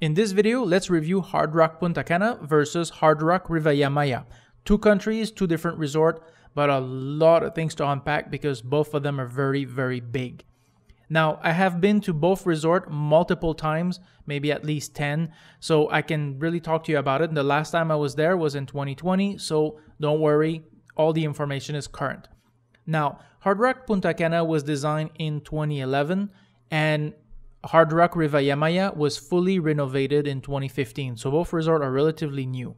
In this video, let's review Hard Rock Punta Cana versus Hard Rock Rivaya Maya. Two countries, two different resorts, but a lot of things to unpack because both of them are very, very big. Now, I have been to both resorts multiple times, maybe at least 10, so I can really talk to you about it. The last time I was there was in 2020, so don't worry, all the information is current. Now, Hard Rock Punta Cana was designed in 2011, and Hard Rock Rivaya Maya was fully renovated in 2015, so both resorts are relatively new.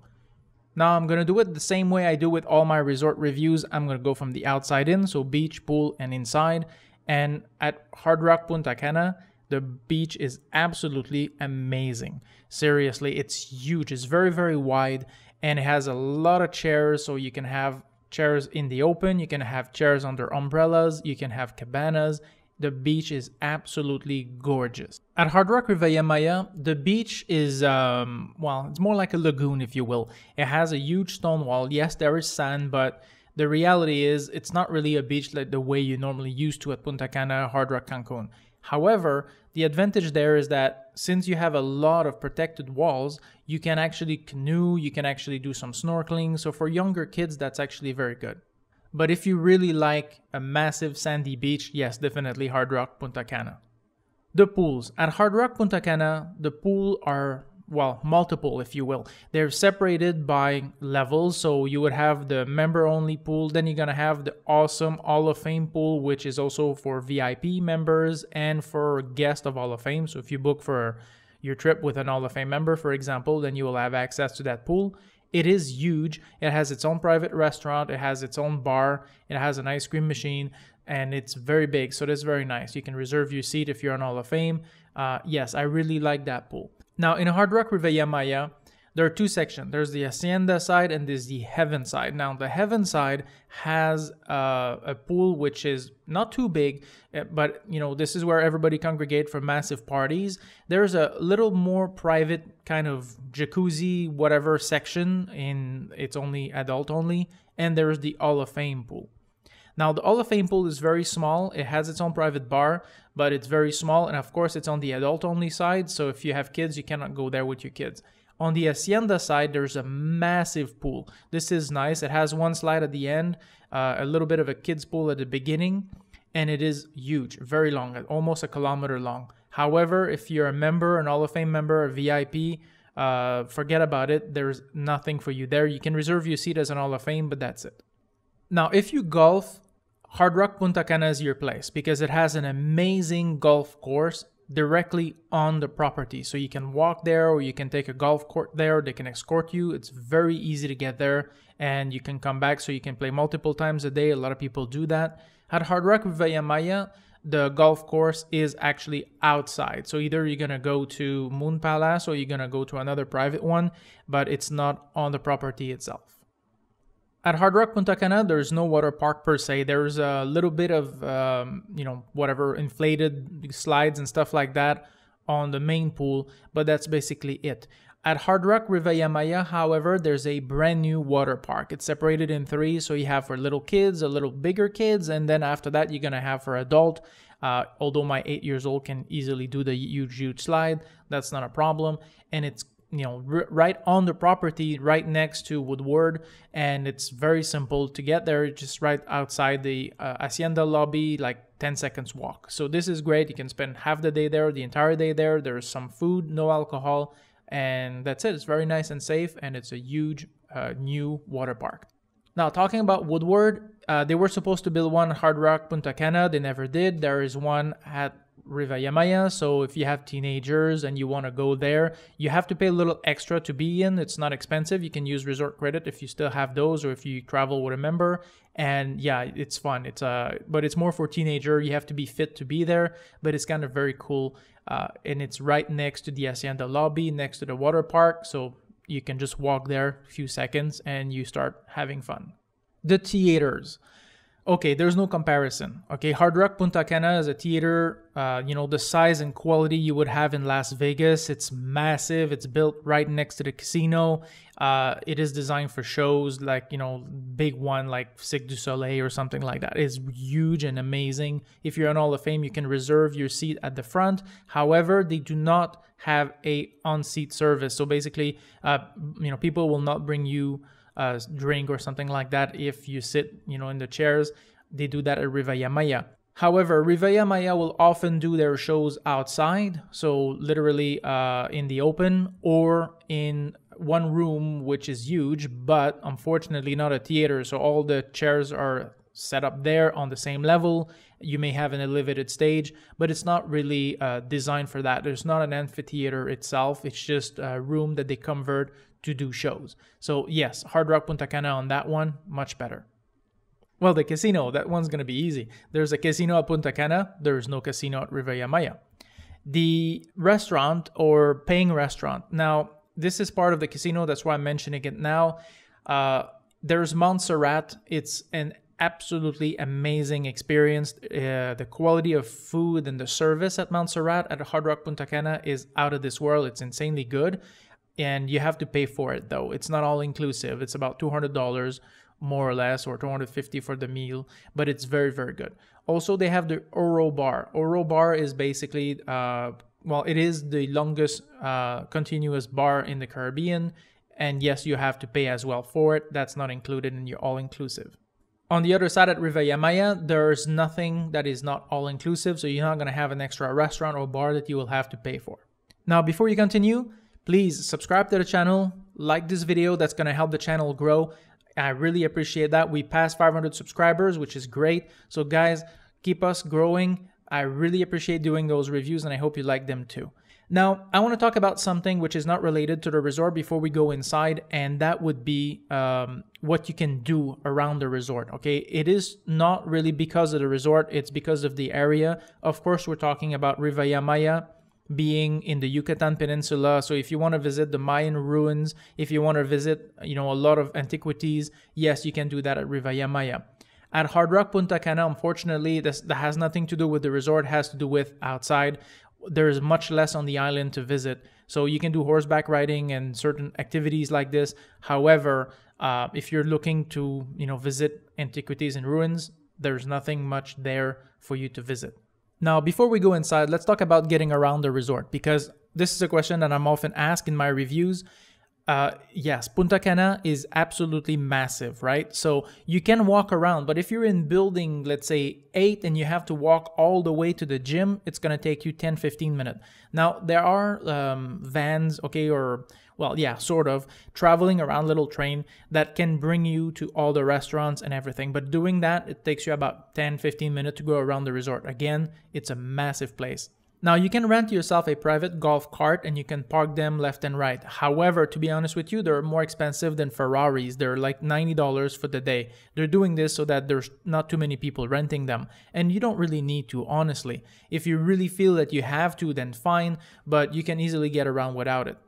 Now I'm going to do it the same way I do with all my resort reviews. I'm going to go from the outside in, so beach, pool, and inside. And at Hard Rock Punta Cana, the beach is absolutely amazing. Seriously, it's huge. It's very, very wide, and it has a lot of chairs, so you can have chairs in the open, you can have chairs under umbrellas, you can have cabanas. The beach is absolutely gorgeous. At Hard Rock Rivaya Maya, the beach is, well, it's more like a lagoon, if you will. It has a huge stone wall. Yes, there is sand, but the reality is it's not really a beach like the way you normally used to at Punta Cana, Hard Rock Cancun. However, the advantage there is that since you have a lot of protected walls, you can actually canoe, you can actually do some snorkeling. So for younger kids, that's actually very good. But if you really like a massive sandy beach, yes, definitely Hard Rock Punta Cana. The pools. At Hard Rock Punta Cana, the pools are, well, multiple, if you will. They're separated by levels, so you would have the member-only pool, then you're going to have the awesome Hall of Fame pool, which is also for VIP members and for guests of Hall of Fame. So if you book for your trip with an Hall of Fame member, for example, then you will have access to that pool. It is huge. It has its own private restaurant. It has its own bar. It has an ice cream machine, and it's very big. So that's very nice. You can reserve your seat if you're on Hall of Fame. Yes, I really like that pool. Now, in Hard Rock Rivaya Maya, there are two sections. There's the Hacienda side and there's the Heaven side. Now, the Heaven side has a pool which is not too big, but you know, this is where everybody congregate for massive parties. There's a little more private kind of jacuzzi, whatever section, it's only adult only, and there's the Hall of Fame pool. Now, the Hall of Fame pool is very small. It has its own private bar, but it's very small, and of course, it's on the adult-only side, so if you have kids, you cannot go there with your kids. On the Hacienda side, there's a massive pool. This is nice. It has one slide at the end, a little bit of a kid's pool at the beginning, and it is huge, very long, almost a kilometer long. However, if you're a member, an Hall of Fame member, a VIP, forget about it. There's nothing for you there. You can reserve your seat as an Hall of Fame, but that's it. Now, if you golf, Hard Rock Punta Cana is your place because it has an amazing golf course directly on the property. So you can walk there or you can take a golf court there. They can escort you. It's very easy to get there and you can come back so you can play multiple times a day. A lot of people do that. At Hard Rock Rivaya Maya, the golf course is actually outside. So either you're going to go to Moon Palace or you're going to go to another private one, but it's not on the property itself. At Hard Rock Punta Cana, there's no water park per se. There's a little bit of, whatever, inflated slides and stuff like that on the main pool, but that's basically it. At Hard Rock Rivaya Maya, however, there's a brand new water park. It's separated in three, so you have for little kids, a little bigger kids, and then after that, you're going to have for adult. Although my 8 years old can easily do the huge slide, that's not a problem, and it's right on the property, right next to Woodward, and it's very simple to get there, just right outside the Hacienda lobby, like 10 seconds walk. So this is great. You can spend half the day there, the entire day there. There's some food, no alcohol, and that's it. It's very nice and safe, and it's a huge new water park. Now, talking about Woodward, they were supposed to build one at Hard Rock Punta Cana. They never did. There is one at Rivaya Maya, so if you have teenagers and you want to go there, you have to pay a little extra to be in. It's not expensive. You can use resort credit if you still have those or if you travel with a member, and yeah, it's fun. But it's more for teenager. You have to be fit to be there, but it's kind of very cool, and it's right next to the Hacienda lobby, next to the water park, so you can just walk there a few seconds and you start having fun. The theaters. Okay, there's no comparison. Okay, Hard Rock Punta Cana is a theater, the size and quality you would have in Las Vegas. It's massive. It's built right next to the casino. It is designed for shows like, big one like Cirque du Soleil or something like that. It's huge and amazing. If you're on Hall of Fame, you can reserve your seat at the front. However, they do not have a on-seat service. So basically, people will not bring you drink or something like that if you sit in the chairs. They do that at Rivaya Maya. However, Rivaya Maya will often do their shows outside, so literally in the open or in one room, which is huge, but unfortunately not a theater, so all the chairs are set up there on the same level. You may have an elevated stage, but it's not really designed for that. There's not an amphitheater itself. It's just a room that they convert to do shows. So yes, Hard Rock Punta Cana on that one, much better. Well, the casino, that one's going to be easy. There's a casino at Punta Cana. There's no casino at Rivaya Maya. The restaurant or paying restaurant. Now, this is part of the casino. That's why I'm mentioning it now. There's Montserrat. It's an absolutely amazing experience. The quality of food and the service at Montserrat at Hard Rock Punta Cana is out of this world. It's insanely good. And you have to pay for it, though. It's not all inclusive. It's about $200 more or less, or $250 for the meal, but it's very, very good. Also, they have the Oro Bar. Oro Bar is basically, it is the longest continuous bar in the Caribbean. And yes, you have to pay as well for it. That's not included in your all-inclusive. On the other side at Rivaya Maya, there's nothing that is not all-inclusive, so you're not going to have an extra restaurant or bar that you will have to pay for. Now, before you continue, please subscribe to the channel, like this video. That's going to help the channel grow. I really appreciate that. We passed 500 subscribers, which is great. So guys, keep us growing. I really appreciate doing those reviews, and I hope you like them too. Now, I want to talk about something which is not related to the resort before we go inside, and that would be what you can do around the resort, okay? It is not really because of the resort, it's because of the area. Of course, we're talking about Rivaya Maya being in the Yucatan Peninsula. So if you want to visit the Mayan ruins, if you want to visit, a lot of antiquities, yes, you can do that at Rivaya Maya. At Hard Rock Punta Cana, unfortunately, that has nothing to do with the resort, it has to do with outside. There's much less on the island to visit. So you can do horseback riding and certain activities like this. However, if you're looking to, visit antiquities and ruins, there's nothing much there for you to visit. Now, before we go inside, let's talk about getting around the resort, because this is a question that I'm often asked in my reviews. Yes, Punta Cana is absolutely massive, right? So you can walk around, but if you're in building, let's say 8, and you have to walk all the way to the gym, it's going to take you 10-15 minutes. Now, there are vans, okay, sort of, traveling around little train that can bring you to all the restaurants and everything. But doing that, it takes you about 10-15 minutes to go around the resort. Again, it's a massive place. Now, you can rent yourself a private golf cart and you can park them left and right. However, to be honest with you, they're more expensive than Ferraris. They're like $90 for the day. They're doing this so that there's not too many people renting them. And you don't really need to, honestly. If you really feel that you have to, then fine, but you can easily get around without it.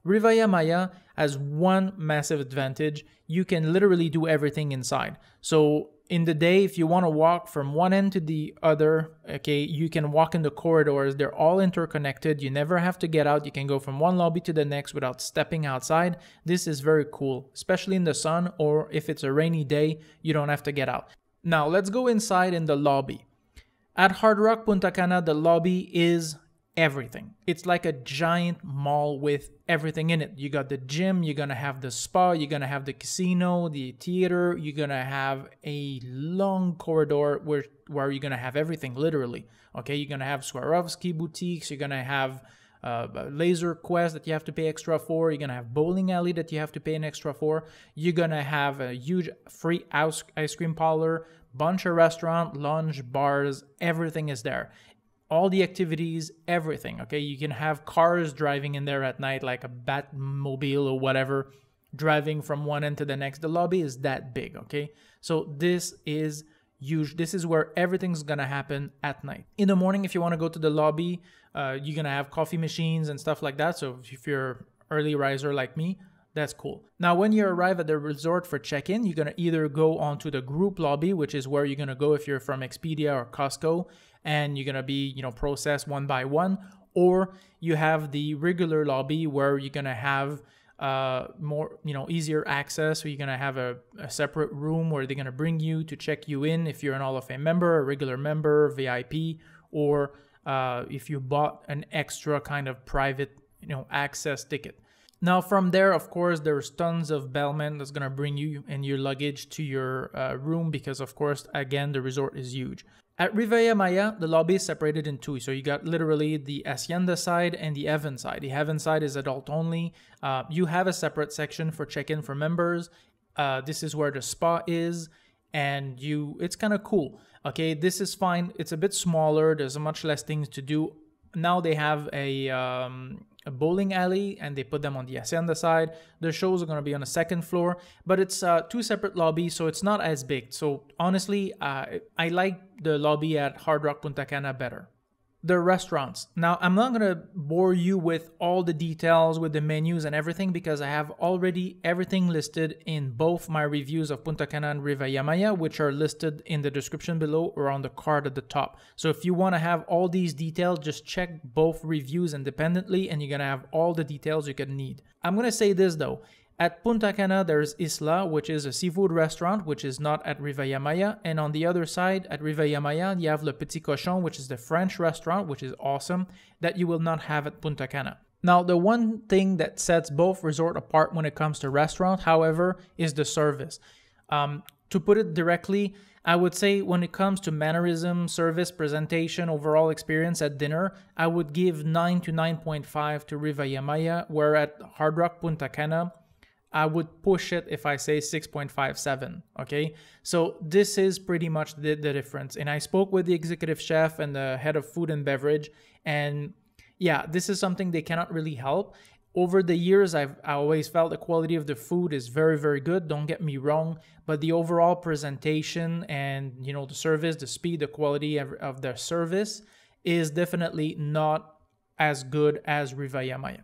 Rivaya Maya has one massive advantage. You can literally do everything inside. So in the day, if you want to walk from one end to the other, okay, you can walk in the corridors. They're all interconnected. You never have to get out. You can go from one lobby to the next without stepping outside. This is very cool, especially in the sun, or if it's a rainy day, you don't have to get out. Now, let's go inside in the lobby. At Hard Rock Punta Cana, the lobby is everything. It's like a giant mall with everything in it. You got the gym, you're gonna have the spa, you're gonna have the casino, the theater, you're gonna have a long corridor where you're gonna have everything, literally. Okay, you're gonna have Swarovski boutiques, you're gonna have Laser Quest that you have to pay extra for, you're gonna have bowling alley that you have to pay an extra for, you're gonna have a huge free ice cream parlor, bunch of restaurant, lounge, bars, everything is there. All the activities, everything, okay? You can have cars driving in there at night, like a Batmobile or whatever, driving from one end to the next. The lobby is that big, okay? So this is huge. This is where everything's gonna happen at night. In the morning, if you wanna go to the lobby, you're gonna have coffee machines and stuff like that. So if you're early riser like me, That's cool. Now, when you arrive at the resort for check-in, you're going to either go onto the group lobby, which is where you're going to go if you're from Expedia or Costco, and you're going to be, processed one by one, or you have the regular lobby where you're going to have more, easier access. So you're going to have a separate room where they're going to bring you to check you in if you're an Hall of Fame member, a regular member, VIP, or if you bought an extra kind of private, access ticket. Now from there, of course, there's tons of bellmen that's going to bring you and your luggage to your room because, of course, again, the resort is huge. At Rivera Maya, the lobby is separated in two. So you got literally the Hacienda side and the Heaven side. The Heaven side is adult only. You have a separate section for check-in for members. This is where the spa is, and it's kind of cool. Okay, this is fine. It's a bit smaller. There's much less things to do. Now they have a bowling alley, and they put them on the Hacienda side. The shows are going to be on the second floor, but it's two separate lobbies, so it's not as big. So honestly, I like the lobby at Hard Rock Punta Cana better. The restaurants. Now, I'm not going to bore you with all the details with the menus and everything because I have already everything listed in both my reviews of Punta Cana and Rivera Maya, which are listed in the description below or on the card at the top. So if you want to have all these details, just check both reviews independently and you're going to have all the details you can need. I'm going to say this though. At Punta Cana, there's Isla, which is a seafood restaurant, which is not at Rivera Maya. And on the other side, at Rivera Maya, you have Le Petit Cochon, which is the French restaurant, which is awesome, that you will not have at Punta Cana. Now, the one thing that sets both resorts apart when it comes to restaurant, however, is the service. To put it directly, I would say when it comes to mannerism, service, presentation, overall experience at dinner, I would give 9 to 9.5 to Rivera Maya, where at Hard Rock Punta Cana, I would push it if I say 6.57, okay? So this is pretty much the difference. And I spoke with the executive chef and the head of food and beverage, and yeah, this is something they cannot really help. Over the years, I always felt the quality of the food is very, very good, don't get me wrong, but the overall presentation and, the service, the speed, the quality of their service is definitely not as good as Rivera Maya.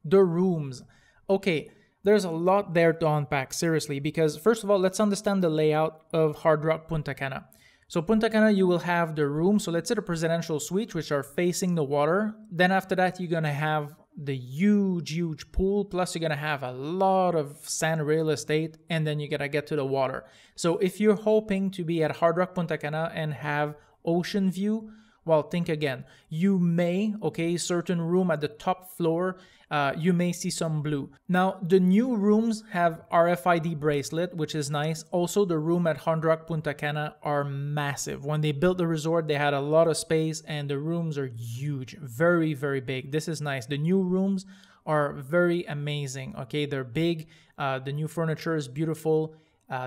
The rooms. Okay. There's a lot there to unpack, seriously, because first of all, let's understand the layout of Hard Rock Punta Cana. So Punta Cana, you will have the room. So let's say the presidential suites, which are facing the water. Then after that, you're going to have the huge pool. Plus, you're going to have a lot of sand real estate. And then you're going to get to the water. So if you're hoping to be at Hard Rock Punta Cana and have ocean view, well, think again. You may, certain room at the top floor, you may see some blue. Now, the new rooms have RFID bracelet, which is nice. Also, the room at Hard Rock Punta Cana are massive. When they built the resort, they had a lot of space and the rooms are huge, very, very big. This is nice. The new rooms are very amazing, They're big. The new furniture is beautiful.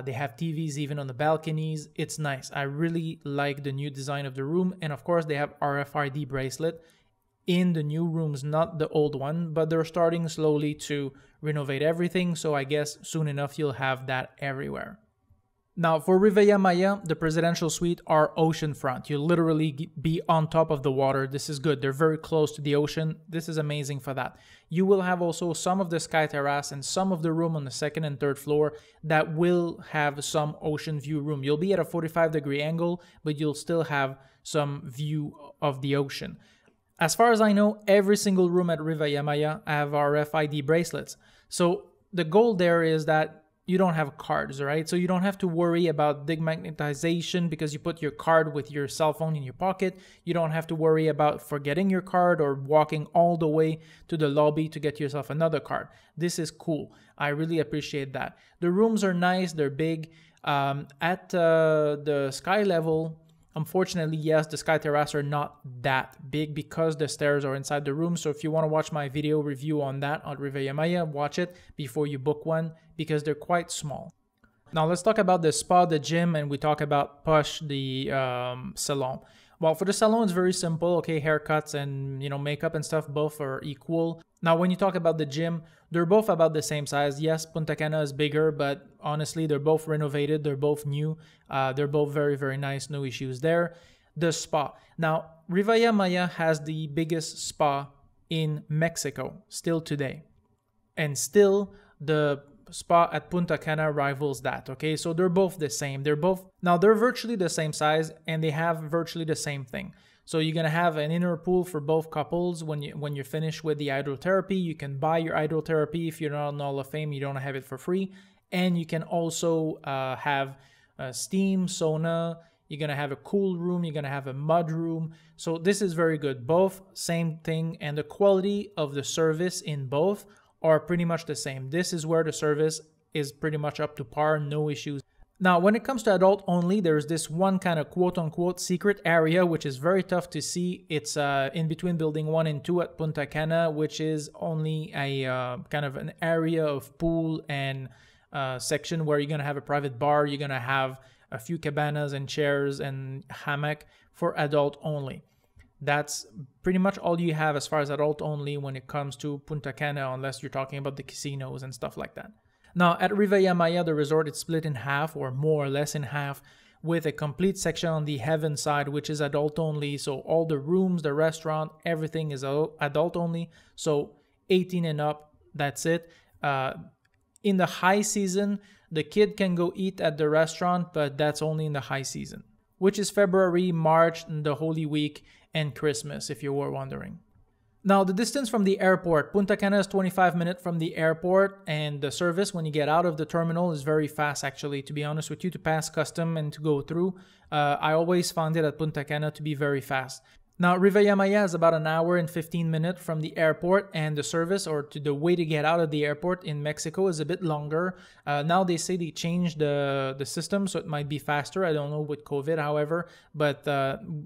They have TVs even on the balconies. It's nice. I really like the new design of the room. And of course, they have RFID bracelet in the new rooms, not the old one, but they're starting slowly to renovate everything. So I guess soon enough, you'll have that everywhere. Now, for Rivera Maya, the presidential suite are oceanfront. You'll literally be on top of the water. This is good. They're very close to the ocean. This is amazing for that. You will have also some of the sky terrace and some of the room on the second and third floor that will have some ocean view room. You'll be at a 45-degree angle, but you'll still have some view of the ocean. As far as I know, every single room at Rivera Maya have RFID bracelets. So the goal there is that you don't have cards, right? So you don't have to worry about demagnetization because you put your card with your cell phone in your pocket. You don't have to worry about forgetting your card or walking all the way to the lobby to get yourself another card. This is cool. I really appreciate that. The rooms are nice. They're big. At the sky level, unfortunately, yes, the sky terrace are not that big because the stairs are inside the room. So if you want to watch my video review on that on Rivera Maya, watch it before you book one because they're quite small. Now let's talk about the spa, the gym, and we talk about Push, the salon. Well, for the salon, it's very simple. Haircuts and makeup and stuff both are equal. Now, when you talk about the gym, they're both about the same size. Yes, Punta Cana is bigger, but honestly, they're both renovated. They're both new. They're both very, very nice. No issues there. The spa. Now, Rivera Maya has the biggest spa in Mexico still today. And still, the spa at Punta Cana rivals that. Okay, so they're both the same. They're virtually the same size, and they have virtually the same thing. So you're gonna have an inner pool for both couples when you're finished with the hydrotherapy. You can buy your hydrotherapy. If you're not on Hall of Fame, you don't have it for free. And you can also have steam, sauna. You're gonna have a cool room. You're gonna have a mud room. So this is very good. Both same thing, and the quality of the service in both are pretty much the same. This is where the service is pretty much up to par, no issues. Now, when it comes to adult only, there's this one kind of quote-unquote secret area, which is very tough to see. It's in between building 1 and 2 at Punta Cana, which is only a kind of an area of pool and section where you're going to have a private bar. You're going to have a few cabanas and chairs and hammock for adult only. That's pretty much all you have as far as adult only when it comes to Punta Cana, unless you're talking about the casinos and stuff like that. Now, at Rivaya Maya, the resort is split in half, or more or less in half, with a complete section on the heaven side, which is adult only. So all the rooms, the restaurant, everything is adult only. So 18 and up, that's it. In the high season, the kid can go eat at the restaurant, but that's only in the high season, which is February, March, the Holy Week, and Christmas, if you were wondering. Now, the distance from the airport, Punta Cana is 25 minutes from the airport, and the service when you get out of the terminal is very fast, actually, to be honest with you, to pass custom and to go through. I always found it at Punta Cana to be very fast. Now, Rivaya Maya is about an hour and 15 minutes from the airport, and the service, or to the way to get out of the airport in Mexico, is a bit longer. Now they say they changed the system, so it might be faster. I don't know with COVID, however, but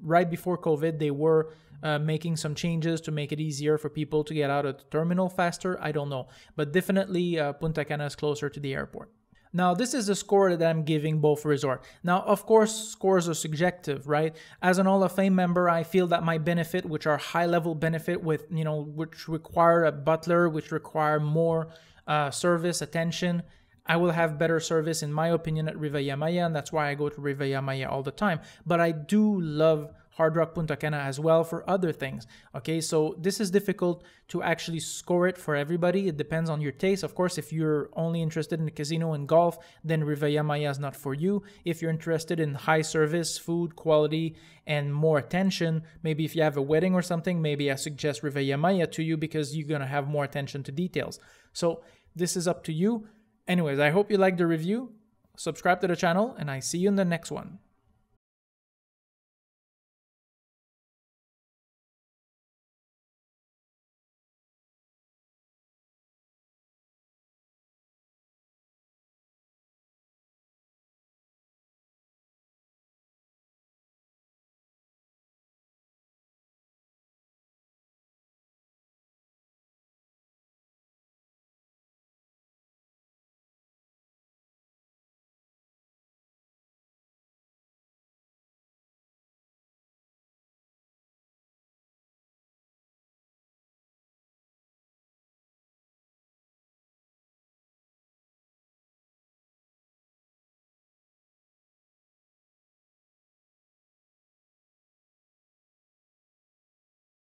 right before COVID, they were making some changes to make it easier for people to get out of the terminal faster. I don't know, but definitely Punta Cana is closer to the airport. Now, this is the score that I'm giving both resorts. Now, of course, scores are subjective, right? As an Hall of Fame member, I feel that my benefit, which are high-level benefit with, which require a butler, which require more service, attention, I will have better service, in my opinion, at Rivaya Maya, and that's why I go to Rivaya Maya all the time. But I do love Hard Rock Punta Cana as well for other things. Okay, so this is difficult to actually score it for everybody. It depends on your taste. Of course, if you're only interested in the casino and golf, then Rivaya Maya is not for you. If you're interested in high service, food, quality, and more attention, maybe if you have a wedding or something, maybe I suggest Rivaya Maya to you because you're going to have more attention to details. So this is up to you. Anyways, I hope you liked the review. Subscribe to the channel, and I see you in the next one.